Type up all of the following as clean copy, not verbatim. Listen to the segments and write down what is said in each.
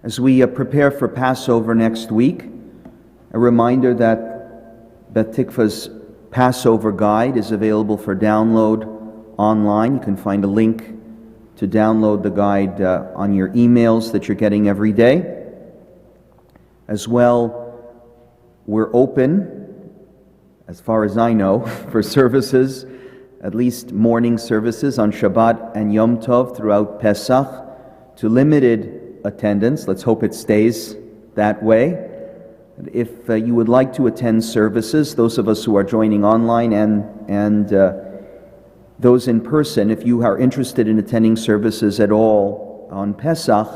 As we prepare for Passover next week, a reminder that Beth Tikva's Passover Guide is available for download online. You can find a link to download the guide on your emails that you're getting every day. As well, we're open, as far as I know, for services, at least morning services on Shabbat and Yom Tov throughout Pesach, to limited attendance. Let's hope it stays that way. If you would like to attend services, those of us who are joining online and those in person, if you are interested in attending services at all on Pesach,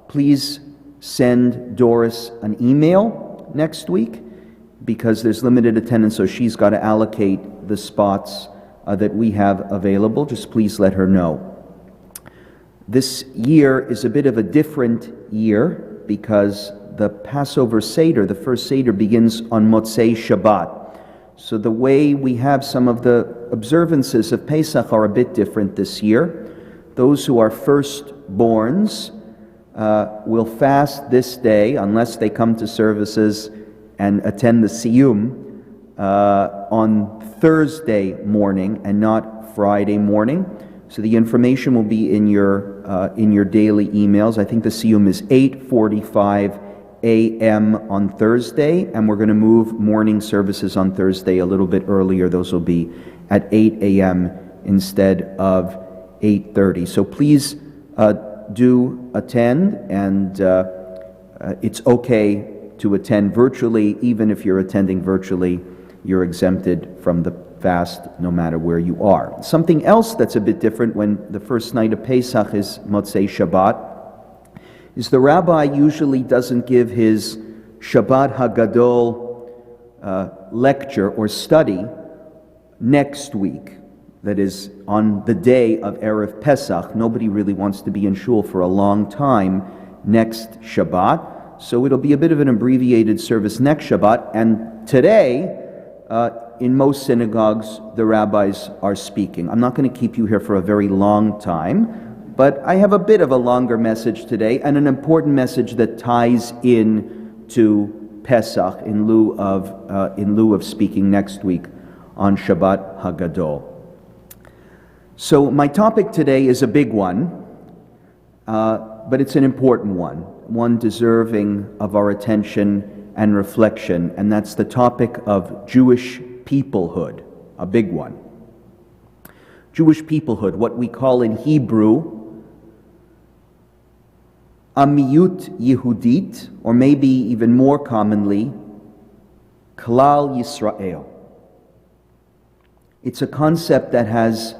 please send Doris an email next week, because there's limited attendance, so she's got to allocate the spots that we have available. Just please let her know. This year is a bit of a different year because the Passover Seder, the first Seder, begins on Motzei Shabbat. So the way we have some of the observances of Pesach are a bit different this year. Those who are firstborns will fast this day unless they come to services and attend the Siyum on Thursday morning and not Friday morning. So the information will be in your daily emails. I think the Siyum is 8:45 a.m. on Thursday, and we're going to move morning services on Thursday a little bit earlier. Those will be at 8 a.m. instead of 8:30. So please do attend, and it's okay to attend virtually. Even if you're attending virtually, you're exempted from the fast no matter where you are. Something else that's a bit different when the first night of Pesach is Motzei Shabbat is the rabbi usually doesn't give his Shabbat Hagadol lecture or study next week. That is, on the day of Erev Pesach. Nobody really wants to be in shul for a long time next Shabbat, so it'll be a bit of an abbreviated service next Shabbat. And today, in most synagogues, the rabbis are speaking. I'm not going to keep you here for a very long time, but I have a bit of a longer message today and an important message that ties in to Pesach in lieu of speaking next week on Shabbat Hagadol. So my topic today is a big one, but it's an important one deserving of our attention and reflection, and that's the topic of Jewish peoplehood, a big one. Jewish peoplehood, what we call in Hebrew Amiyut Yehudit, or maybe even more commonly, Klal Yisrael. It's a concept that has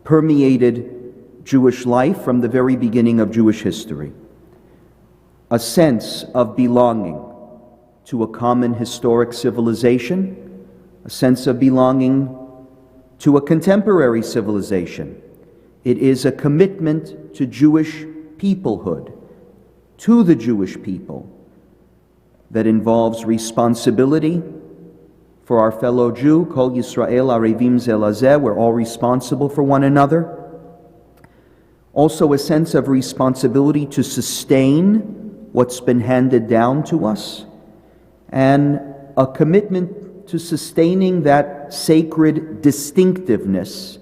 permeated Jewish life from the very beginning of Jewish history. A sense of belonging to a common historic civilization, a sense of belonging to a contemporary civilization. It is a commitment to Jewish peoplehood, to the Jewish people, that involves responsibility for our fellow Jew. Kol Yisrael Arevim Ze Lazeh, we're all responsible for one another. Also a sense of responsibility to sustain what's been handed down to us, and a commitment to sustaining that sacred distinctiveness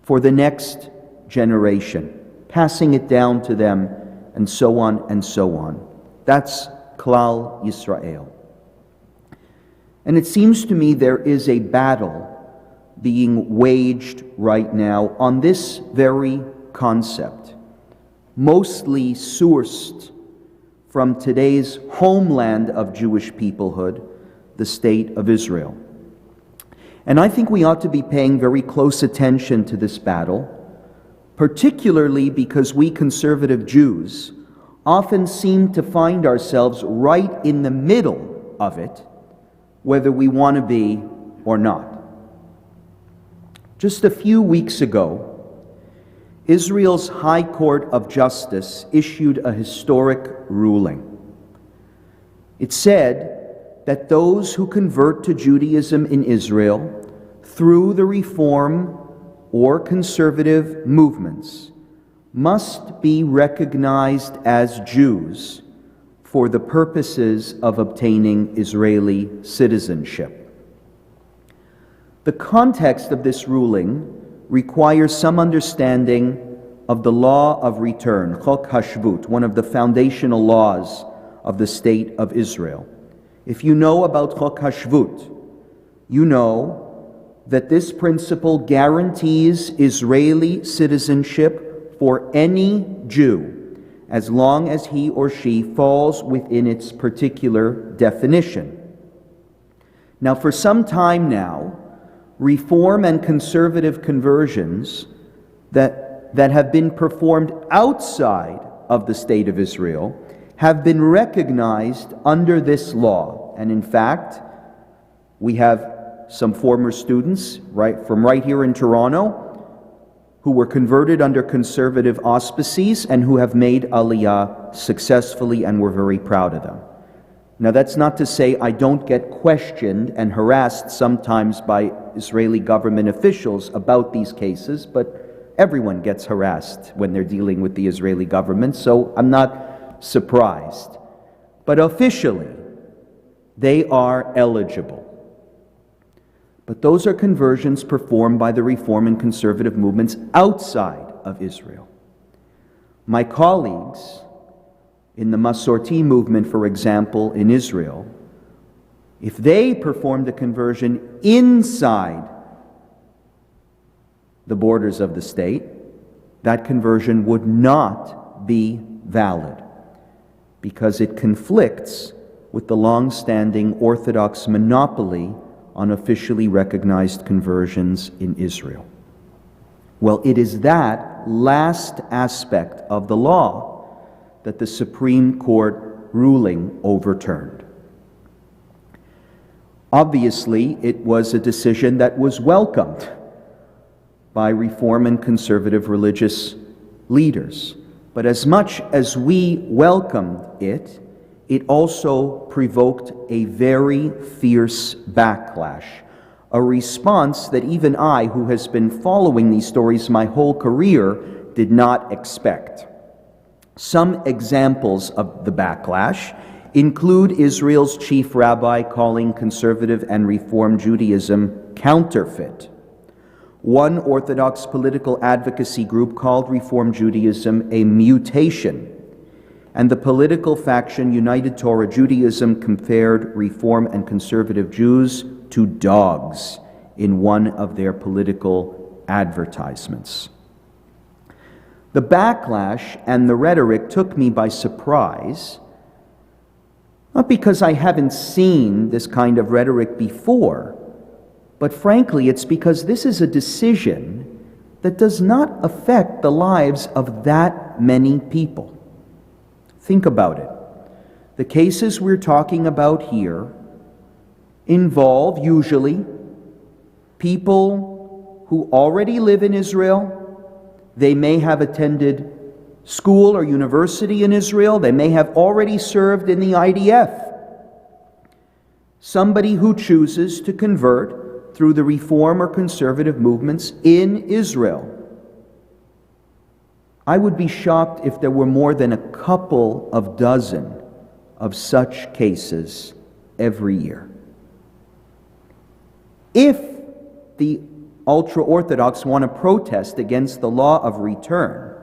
for the next generation, passing it down to them, and so on and so on. That's Klal Yisrael. And it seems to me there is a battle being waged right now on this very concept, mostly sourced from today's homeland of Jewish peoplehood, the state of Israel. And I think we ought to be paying very close attention to this battle, particularly because we conservative Jews often seem to find ourselves right in the middle of it, whether we want to be or not. Just a few weeks ago, Israel's High Court of Justice issued a historic ruling. It said that those who convert to Judaism in Israel through the Reform or conservative movements must be recognized as Jews for the purposes of obtaining Israeli citizenship. The context of this ruling requires some understanding of the law of return, Chok HaShvut, one of the foundational laws of the State of Israel. If you know about Chok HaShvut, you know that this principle guarantees Israeli citizenship for any Jew as long as he or she falls within its particular definition. Now, for some time now, Reform and conservative conversions that have been performed outside of the State of Israel have been recognized under this law. And in fact, we have some former students from right here in Toronto who were converted under conservative auspices and who have made Aliyah successfully, and we're very proud of them. Now, that's not to say I don't get questioned and harassed sometimes by Israeli government officials about these cases, but everyone gets harassed when they're dealing with the Israeli government, so I'm not surprised. But officially, they are eligible. But those are conversions performed by the Reform and conservative movements outside of Israel. My colleagues in the Masorti movement, for example, in Israel, if they performed a conversion inside the borders of the state, that conversion would not be valid because it conflicts with the long-standing Orthodox monopoly on officially recognized conversions in Israel. Well, it is that last aspect of the law that the Supreme Court ruling overturned. Obviously, it was a decision that was welcomed by Reform and conservative religious leaders. But as much as we welcomed it, it also provoked a very fierce backlash, a response that even I, who has been following these stories my whole career, did not expect. Some examples of the backlash include Israel's chief rabbi calling conservative and Reform Judaism counterfeit. One Orthodox political advocacy group called Reform Judaism a mutation, and the political faction United Torah Judaism compared Reform and conservative Jews to dogs in one of their political advertisements. The backlash and the rhetoric took me by surprise, not because I haven't seen this kind of rhetoric before, but frankly, it's because this is a decision that does not affect the lives of that many people. Think about it. The cases we're talking about here involve usually people who already live in Israel. They may have attended school or university in Israel. They may have already served in the IDF. Somebody who chooses to convert through the Reform or conservative movements in Israel. I would be shocked if there were more than a couple of dozen of such cases every year. If the ultra-Orthodox want to protest against the law of return,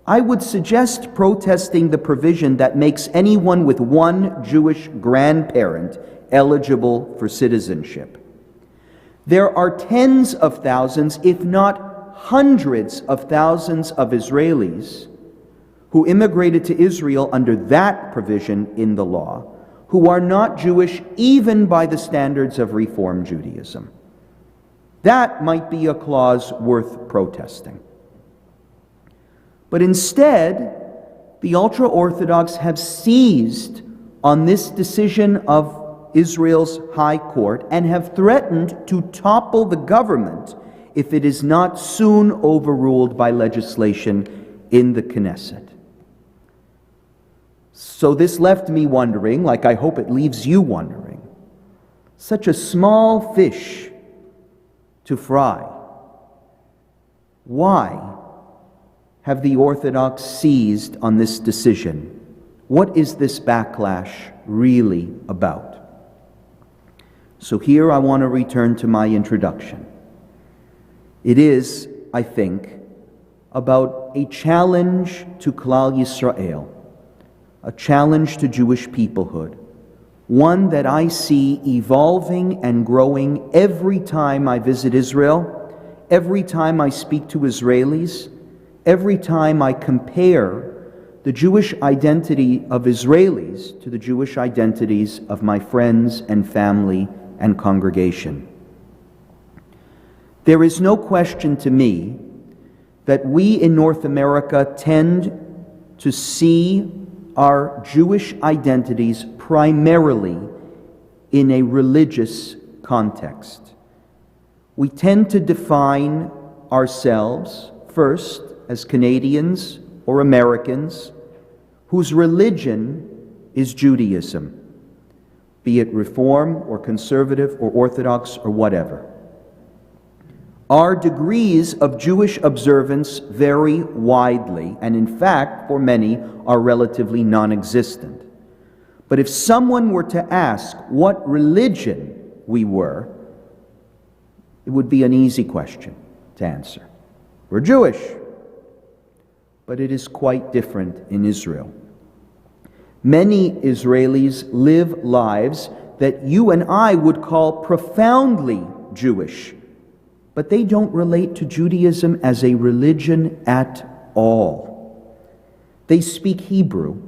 I would suggest protesting the provision that makes anyone with one Jewish grandparent eligible for citizenship. There are tens of thousands, if not hundreds of thousands of Israelis who immigrated to Israel under that provision in the law, who are not Jewish even by the standards of Reform Judaism. That might be a clause worth protesting. But instead, the ultra-Orthodox have seized on this decision of Israel's High Court and have threatened to topple the government if it is not soon overruled by legislation in the Knesset. So this left me wondering, like I hope it leaves you wondering, such a small fish to fry. Why have the Orthodox seized on this decision What is this backlash really about? So here I want to return to my introduction. It is, I think, about a challenge to Klal Yisrael, a challenge to Jewish peoplehood, one that I see evolving and growing every time I visit Israel, every time I speak to Israelis, every time I compare the Jewish identity of Israelis to the Jewish identities of my friends and family and congregation. There is no question to me that we in North America tend to see our Jewish identities primarily in a religious context. We tend to define ourselves first as Canadians or Americans whose religion is Judaism, be it Reform or Conservative or Orthodox or whatever. Our degrees of Jewish observance vary widely, and in fact, for many, are relatively non-existent. But if someone were to ask what religion we were, it would be an easy question to answer. We're Jewish. But it is quite different in Israel. Many Israelis live lives that you and I would call profoundly Jewish, but they don't relate to Judaism as a religion at all. They speak Hebrew.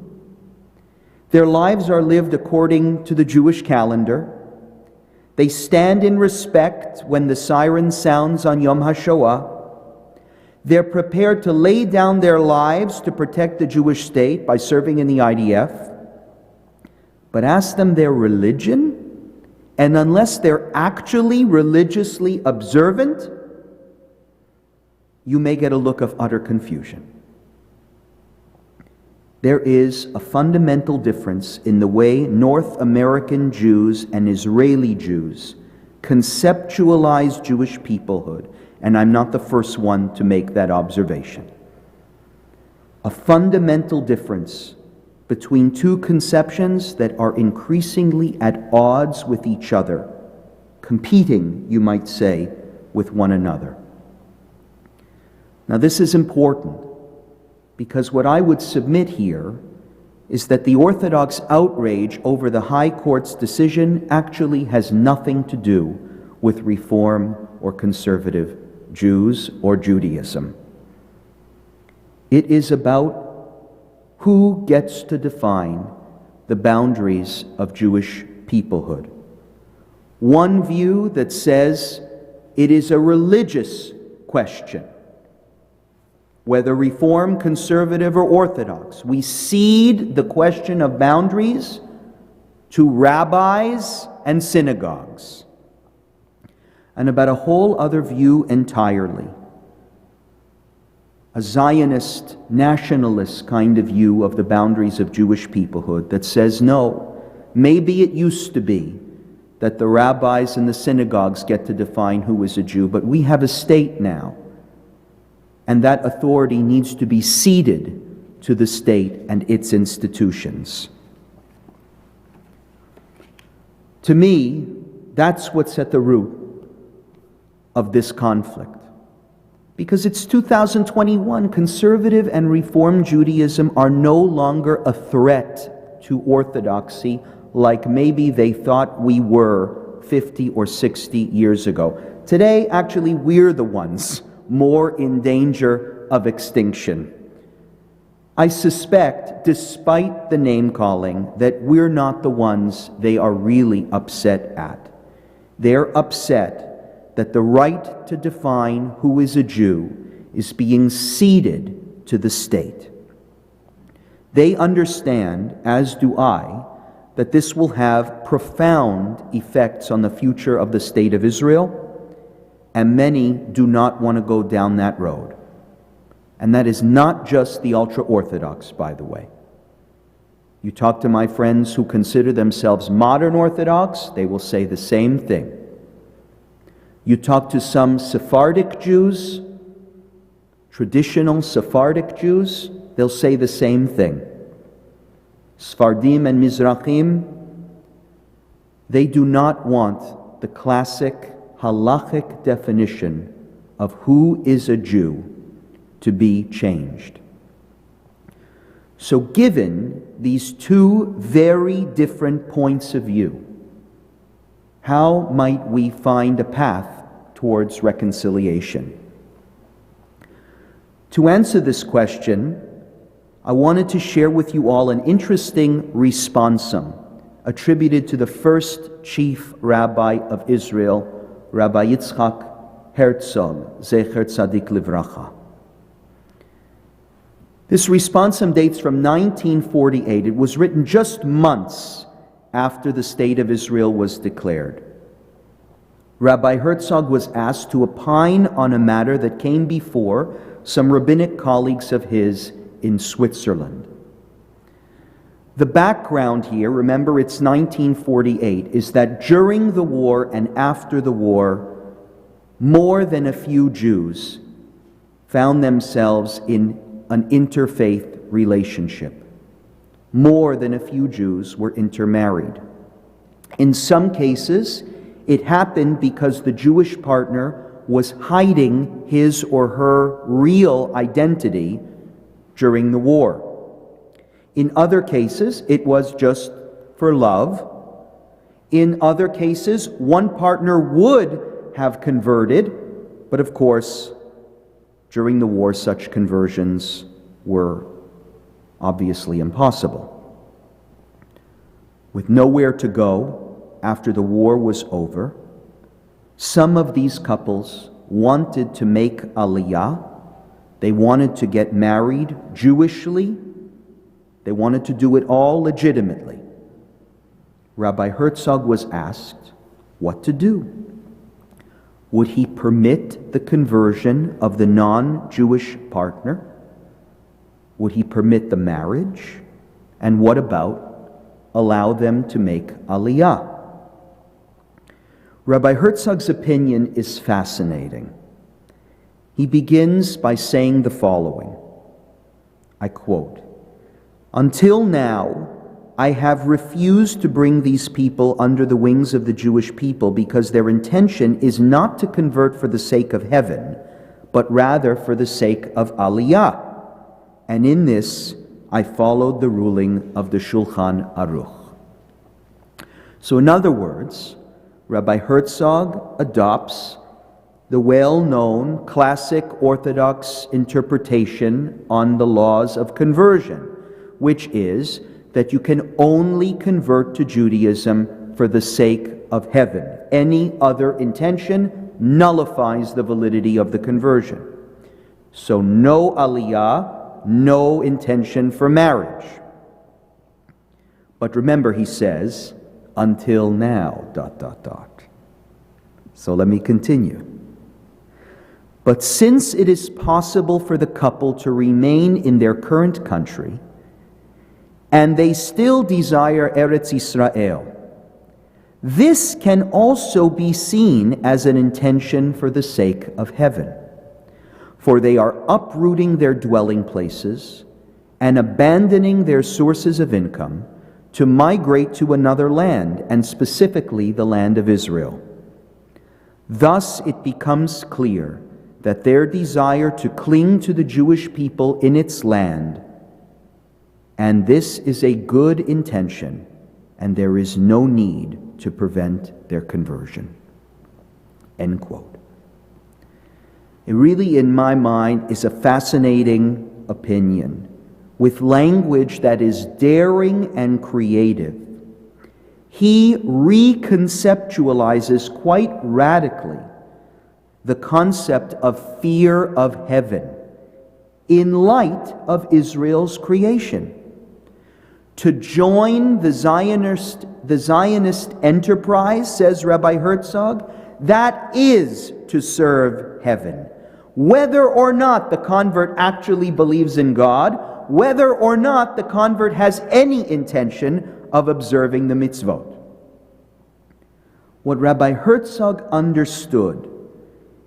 Their lives are lived according to the Jewish calendar. They stand in respect when the siren sounds on Yom HaShoah. They're prepared to lay down their lives to protect the Jewish state by serving in the IDF. But ask them their religion, and unless they're actually religiously observant, you may get a look of utter confusion. There is a fundamental difference in the way North American Jews and Israeli Jews conceptualize Jewish peoplehood, and I'm not the first one to make that observation. A fundamental difference between two conceptions that are increasingly at odds with each other, competing, you might say, with one another. Now, this is important because what I would submit here is that the Orthodox outrage over the High Court's decision actually has nothing to do with Reform or Conservative Jews or Judaism. It is about who gets to define the boundaries of Jewish peoplehood. One view that says it is a religious question, whether Reform, Conservative, or Orthodox. We cede the question of boundaries to rabbis and synagogues. And about a whole other view entirely, a Zionist, nationalist kind of view of the boundaries of Jewish peoplehood that says, no, maybe it used to be that the rabbis and the synagogues get to define who is a Jew, but we have a state now, and that authority needs to be ceded to the state and its institutions. To me, that's what's at the root of this conflict. Because it's 2021, conservative and Reform Judaism are no longer a threat to orthodoxy like maybe they thought we were 50 or 60 years ago. Today, actually, we're the ones more in danger of extinction. I suspect, despite the name-calling, that we're not the ones they are really upset at. They're upset that the right to define who is a Jew is being ceded to the state. They understand, as do I, that this will have profound effects on the future of the state of Israel, and many do not want to go down that road. And that is not just the ultra-Orthodox, by the way. You talk to my friends who consider themselves modern Orthodox, they will say the same thing. You talk to some Sephardic Jews, traditional Sephardic Jews, they'll say the same thing. Sfardim and Mizrachim, they do not want the classic halachic definition of who is a Jew to be changed. So given these two very different points of view, how might we find a path towards reconciliation? To answer this question, I wanted to share with you all an interesting responsum attributed to the first chief rabbi of Israel, Rabbi Yitzchak Herzog, Zecher Tzadik Livracha. This responsum dates from 1948. It was written just months after the State of Israel was declared. Rabbi Herzog was asked to opine on a matter that came before some rabbinic colleagues of his in Switzerland. The background here, remember it's 1948, is that during the war and after the war, more than a few Jews found themselves in an interfaith relationship. More than a few Jews were intermarried. In some cases, it happened because the Jewish partner was hiding his or her real identity during the war. In other cases, it was just for love. In other cases, one partner would have converted, but of course, during the war, such conversions were obviously impossible. With nowhere to go after the war was over, some of these couples wanted to make aliyah. They wanted to get married Jewishly. They wanted to do it all legitimately. Rabbi Herzog was asked what to do. Would he permit the conversion of the non-Jewish partner? Would he permit the marriage? And what about allow them to make aliyah? Rabbi Herzog's opinion is fascinating. He begins by saying the following, I quote, "Until now, I have refused to bring these people under the wings of the Jewish people because their intention is not to convert for the sake of heaven, but rather for the sake of aliyah. And in this, I followed the ruling of the Shulchan Aruch." So in other words, Rabbi Herzog adopts the well-known classic Orthodox interpretation on the laws of conversion, which is that you can only convert to Judaism for the sake of heaven. Any other intention nullifies the validity of the conversion. So no aliyah, no intention for marriage. But remember, he says, until now, ... So let me continue. But since it is possible for the couple to remain in their current country, and they still desire Eretz Israel, this can also be seen as an intention for the sake of heaven. For they are uprooting their dwelling places and abandoning their sources of income to migrate to another land, and specifically the land of Israel. Thus it becomes clear that their desire to cling to the Jewish people in its land, and this is a good intention, and there is no need to prevent their conversion. End quote. It really, in my mind, is a fascinating opinion, with language that is daring and creative. He reconceptualizes quite radically the concept of fear of heaven in light of Israel's creation. To join the Zionist enterprise, says Rabbi Herzog, that is to serve heaven. Whether or not the convert actually believes in God, whether or not the convert has any intention of observing the mitzvot. What Rabbi Herzog understood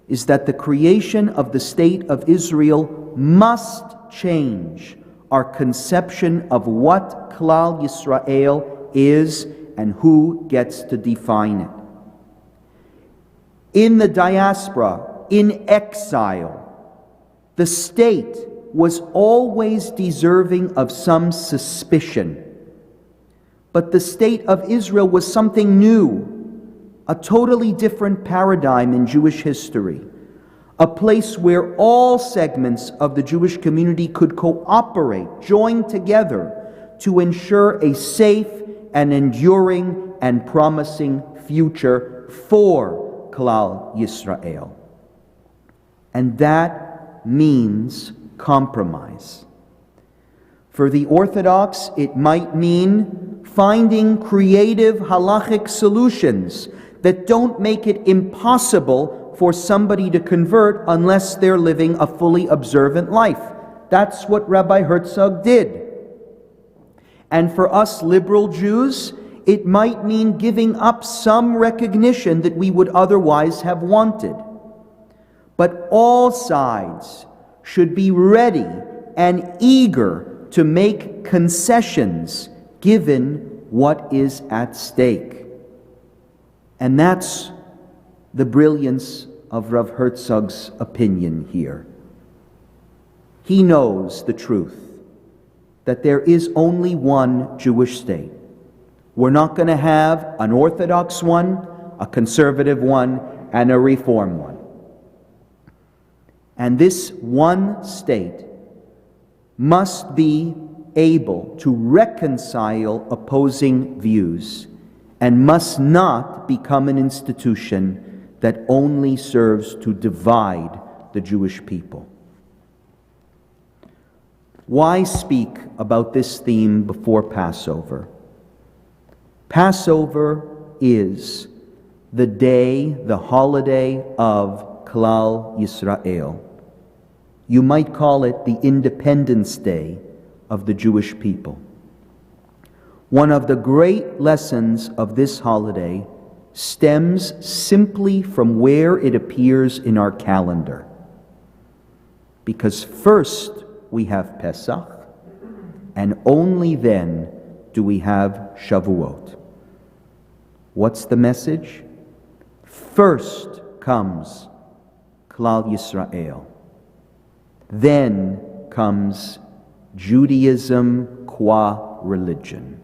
is that the creation of the state of Israel must change our conception of what Klal Yisrael is and who gets to define it. In the diaspora, in exile, the state was always deserving of some suspicion. But the state of Israel was something new, a totally different paradigm in Jewish history, a place where all segments of the Jewish community could cooperate, join together to ensure a safe and enduring and promising future for Klal Yisrael. And that means compromise. For the Orthodox, it might mean finding creative halachic solutions that don't make it impossible for somebody to convert unless they're living a fully observant life. That's what Rabbi Herzog did. And for us liberal Jews, it might mean giving up some recognition that we would otherwise have wanted. But all sides should be ready and eager to make concessions given what is at stake. And that's the brilliance of Rav Herzog's opinion here. He knows the truth, that there is only one Jewish state. We're not going to have an Orthodox one, a conservative one, and a Reform one. And this one state must be able to reconcile opposing views and must not become an institution that only serves to divide the Jewish people. Why speak about this theme before Passover? Passover is the day, the holiday of Klal Yisrael. You might call it the Independence Day of the Jewish people. One of the great lessons of this holiday stems simply from where it appears in our calendar. Because first we have Pesach, and only then do we have Shavuot. What's the message? First comes Klal Yisrael. Then comes Judaism qua religion.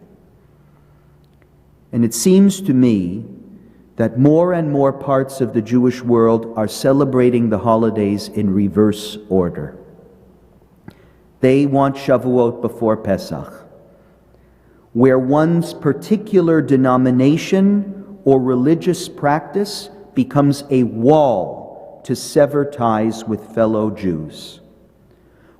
And it seems to me that more and more parts of the Jewish world are celebrating the holidays in reverse order. They want Shavuot before Pesach, where one's particular denomination or religious practice becomes a wall to sever ties with fellow Jews,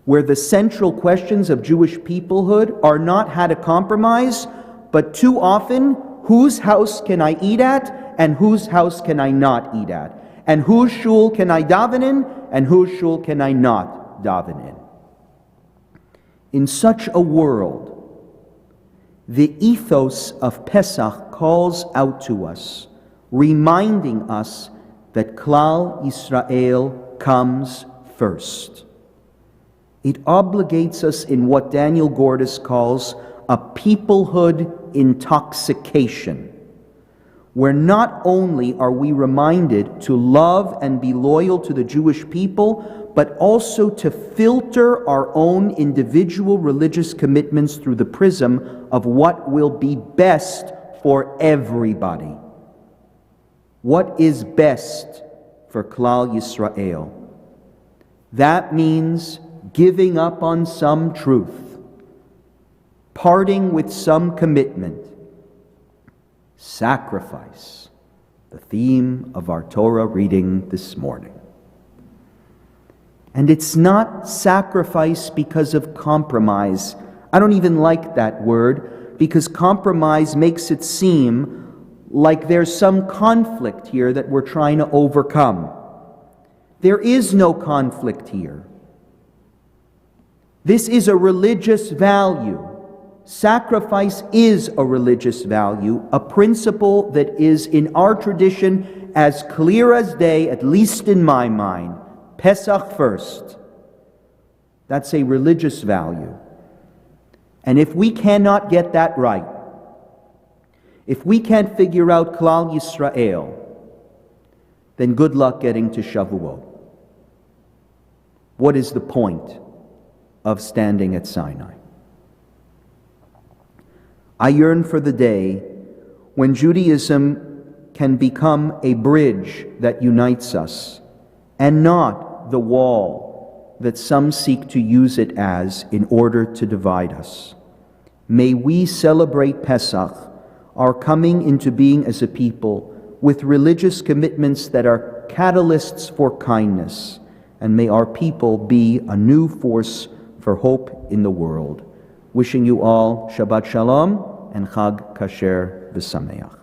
where the central questions of Jewish peoplehood are not how to compromise, but too often, whose house can I eat at and whose house can I not eat at? And whose shul can I daven in and whose shul can I not daven in? In such a world, the ethos of Pesach calls out to us, reminding us that Klal Yisrael comes first. It obligates us in what Daniel Gordis calls a peoplehood intoxication, where not only are we reminded to love and be loyal to the Jewish people, but also to filter our own individual religious commitments through the prism of what will be best for everybody. What is best for Klal Yisrael? That means giving up on some truth, parting with some commitment, sacrifice, the theme of our Torah reading this morning. And it's not sacrifice because of compromise. I don't even like that word, because compromise makes it seem like there's some conflict here that we're trying to overcome. There is no conflict here. This is a religious value. Sacrifice is a religious value, a principle that is in our tradition as clear as day, at least in my mind. Pesach first. That's a religious value. And if we cannot get that right, if we can't figure out Klal Yisrael, then good luck getting to Shavuot. What is the point of standing at Sinai? I yearn for the day when Judaism can become a bridge that unites us, and not the wall that some seek to use it as in order to divide us. May we celebrate Pesach, our coming into being as a people, with religious commitments that are catalysts for kindness, and may our people be a new force for hope in the world. Wishing you all Shabbat Shalom and Chag Kasher V'Sameach.